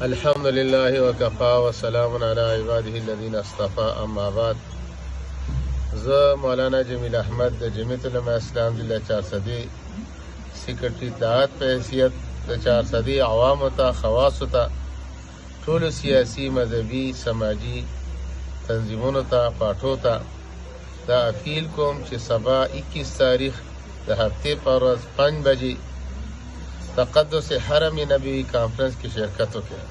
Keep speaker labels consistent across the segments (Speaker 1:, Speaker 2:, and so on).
Speaker 1: الحمد لله وكفى وسلام على عباده الذين اصطفى اما بعد. زه مولانا جمیل احمد د جمعیت علماء اسلام ضلع چارسدی سیکرټري اطلاعات په حیثیت د چارسدی عوامو ته خواصو ته ټولو سیاسي مذهبي سماجي تنظیمونو ته پاټو ته دا اپیل کوم چې سبا 21 تاریخ د هفتې په ورځ 5 بجې تقدس حرم نبوي کانفرنس کې شرکت وکړي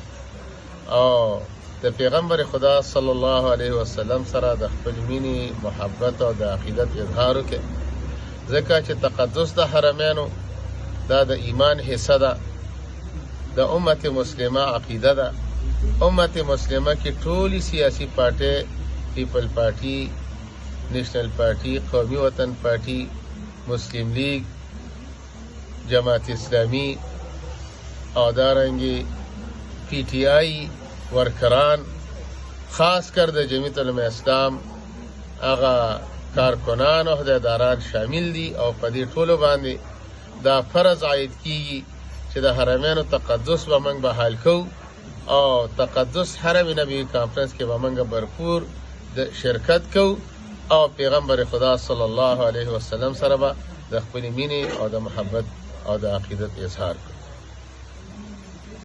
Speaker 1: او د پیغمبر خدا صلی الله علیه وسلم سره د خپل مینې محبت او د عقیدت اظهار وکړي، ځکه چې تقدس د حرمینو دا د ایمان حصه ده، د امت مسلمه عقیده ده. امت مسلمه کې ټولي سیاسي پارټۍ، پیپل پارټي، نیشنل پارټي، قومي وطن پارټي، مسلم لیگ، جماعت اسلامی او دارنګي پی ټی آی ورکران، خاص کر د جمعیت علماء اسلام هغه کارکنان او عہدیداران شامل دي او په دې ټولو باندې دا فرض عاید کیږي چې د حرمینو تقدس به موږ بحال کوو او تقدس حرم نبوي کانفرنس کې به موږ برپور د شرکت کوو او پیغمبر خدا صلی الله علیه وسلم سره به د خپل مینې او د محبت او د عقیدت اظهار کوو.